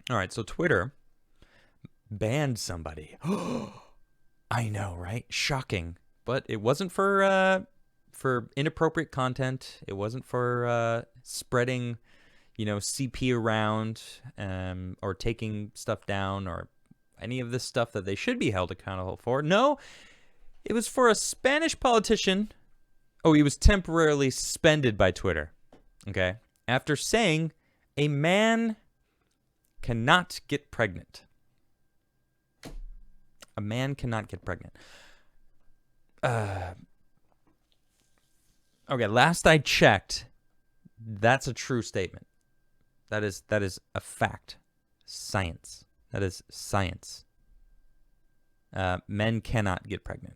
All right, so Twitter banned somebody. I know, right? Shocking. But it wasn't for inappropriate content. It wasn't for spreading, CP around, or taking stuff down, or any of this stuff that they should be held accountable for. No, it was for a Spanish politician. Oh, he was temporarily suspended by Twitter. Okay, after saying a man cannot get pregnant. A man cannot get pregnant. Okay, last I checked, that's a true statement. That is a fact. Science. That is science. Men cannot get pregnant.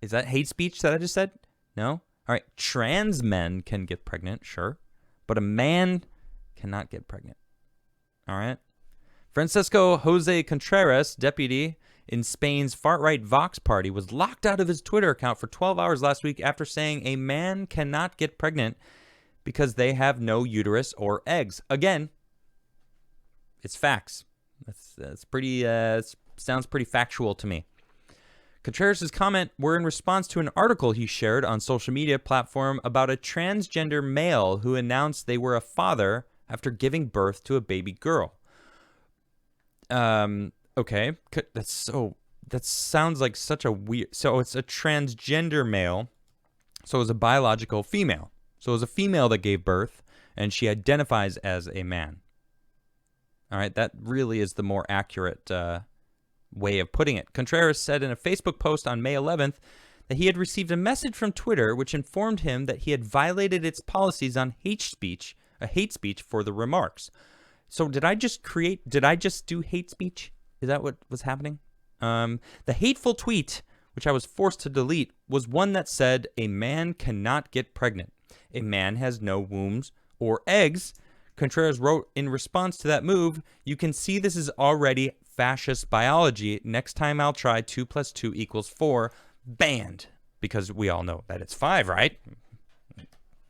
Is that hate speech that I just said? No? All right, trans men can get pregnant, sure. But a man cannot get pregnant. All right? Francisco Jose Contreras, deputy in Spain's far-right Vox party, was locked out of his Twitter account for 12 hours last week after saying a man cannot get pregnant because they have no uterus or eggs. Again, it's facts. That's pretty. Sounds pretty factual to me. Contreras' comment were in response to an article he shared on social media platform about a transgender male who announced they were a father after giving birth to a baby girl. Okay, that sounds like such a weird. So it's a transgender male. So it's a biological female. So it's a female that gave birth, and she identifies as a man. All right, that really is the more accurate way of putting it. Contreras said in a Facebook post on May 11th that he had received a message from Twitter which informed him that he had violated its policies on hate speech for the remarks. So did I just do hate speech? Is that what was happening? The hateful tweet, which I was forced to delete, was one that said a man cannot get pregnant. A man has no wombs or eggs. Contreras wrote in response to that move, "You can see this is already fascist biology. Next time I'll try 2 + 2 = 4. Banned." Because we all know that it's 5, right?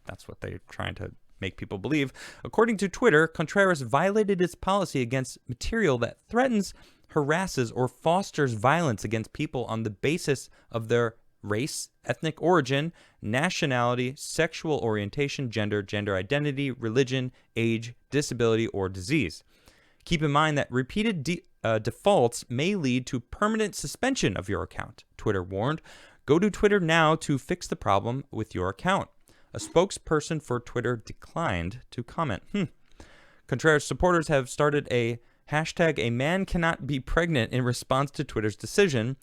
That's what they're trying to make people believe. According to Twitter, Contreras violated its policy against material that threatens, harasses, or fosters violence against people on the basis of their race, ethnic origin, nationality, sexual orientation, gender identity, religion, age, disability, or disease. Keep in mind that repeated defaults may lead to permanent suspension of your account, Twitter warned. Go to Twitter now to fix the problem with your account. A spokesperson for Twitter declined to comment. Contreras supporters have started a hashtag a man cannot be pregnant in response to Twitter's decision.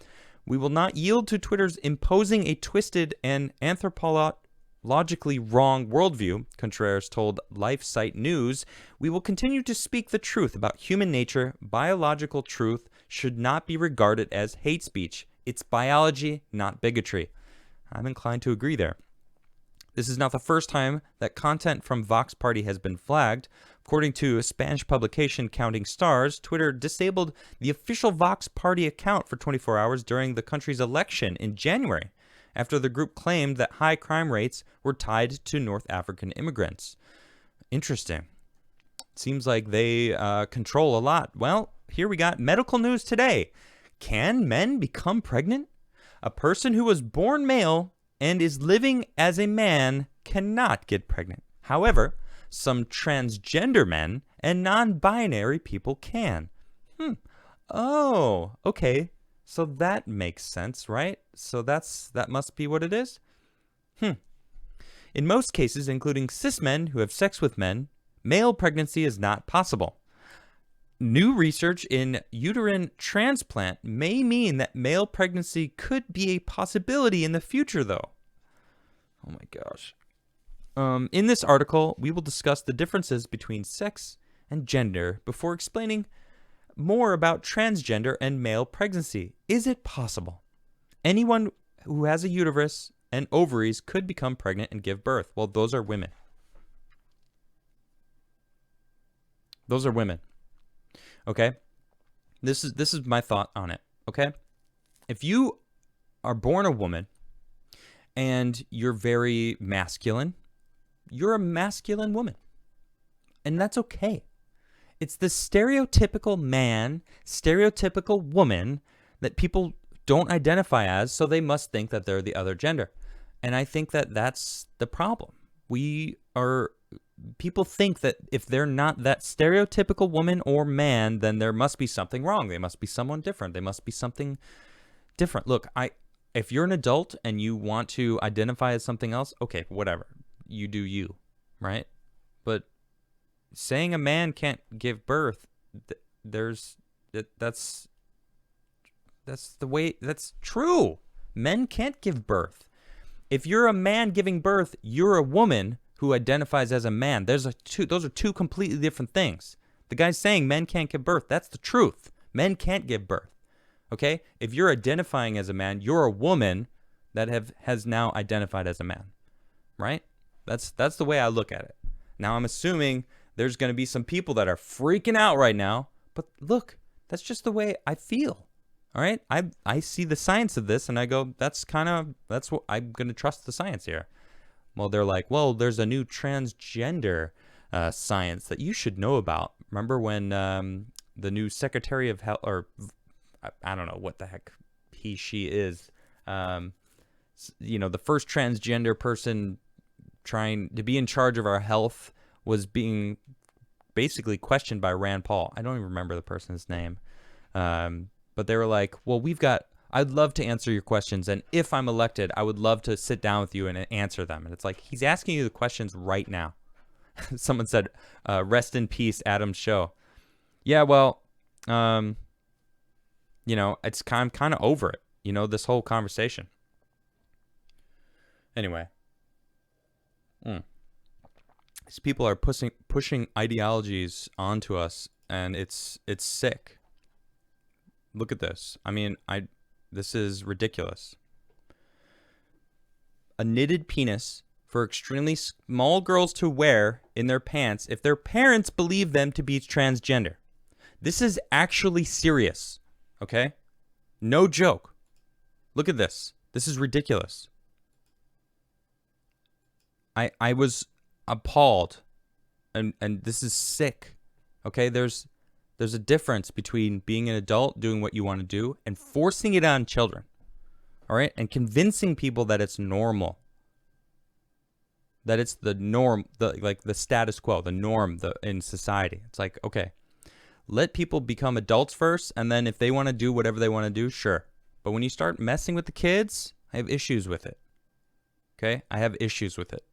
We will not yield to Twitter's imposing a twisted and anthropologically wrong worldview, Contreras told LifeSite News. We will continue to speak the truth about human nature. Biological truth should not be regarded as hate speech. It's biology, not bigotry. I'm inclined to agree there. This is not the first time that content from Vox Party has been flagged. According to a Spanish publication Counting Stars, Twitter disabled the official Vox Party account for 24 hours during the country's election in January, after the group claimed that high crime rates were tied to North African immigrants. Interesting. Seems like they control a lot. Well, here we got medical news today. Can men become pregnant? A person who was born male and is living as a man cannot get pregnant. However, some transgender men and non-binary people can. Oh, okay. So that makes sense, right? So that must be what it is? In most cases, including cis men who have sex with men, male pregnancy is not possible. New research in uterine transplant may mean that male pregnancy could be a possibility in the future, though. Oh my gosh. In this article, we will discuss the differences between sex and gender before explaining more about transgender and male pregnancy. Is it possible? Anyone who has a uterus and ovaries could become pregnant and give birth. Well, those are women. Those are women. Okay? This is my thought on it, okay? If you are born a woman and you're very masculine, you're a masculine woman. And that's okay. It's the stereotypical man, stereotypical woman that people don't identify as, so they must think that they're the other gender. And I think that that's the problem. People think that if they're not that stereotypical woman or man, then there must be something wrong. They must be someone different. They must be something different. Look, if you're an adult and you want to identify as something else, okay, whatever. You do you, right? But saying a man can't give birth, that's the way, that's true. Men can't give birth. If you're a man giving birth, you're a woman who identifies as a man. Those are two completely different things. The guy's saying men can't give birth. That's the truth. Men can't give birth. Okay? If you're identifying as a man, you're a woman that has now identified as a man. Right? That's the way I look at it. Now I'm assuming there's going to be some people that are freaking out right now, but look, that's just the way I feel. All right? I see the science of this and I go, that's what I'm going to trust the science here. Well, they're like, well, there's a new transgender science that you should know about. Remember when the new Secretary of Health, or I don't know what the heck she is, the first transgender person trying to be in charge of our health was being basically questioned by Rand Paul. I don't even remember the person's name. But they were like, well, I'd love to answer your questions. And if I'm elected, I would love to sit down with you and answer them. And it's like, he's asking you the questions right now. Someone said, rest in peace, Adam Show. Yeah, well, I'm kind of over it, this whole conversation. Anyway. These people are pushing ideologies onto us, and it's sick. Look at this. I mean, this is ridiculous. A knitted penis for extremely small girls to wear in their pants if their parents believe them to be transgender. This is actually serious, okay? No joke. Look at this. This is ridiculous. I was appalled, and this is sick, okay? There's a difference between being an adult, doing what you want to do, and forcing it on children, all right? And convincing people that it's normal, that it's the norm, the status quo, the norm in society. It's like, okay, let people become adults first, and then if they want to do whatever they want to do, sure. But when you start messing with the kids, I have issues with it, okay? I have issues with it.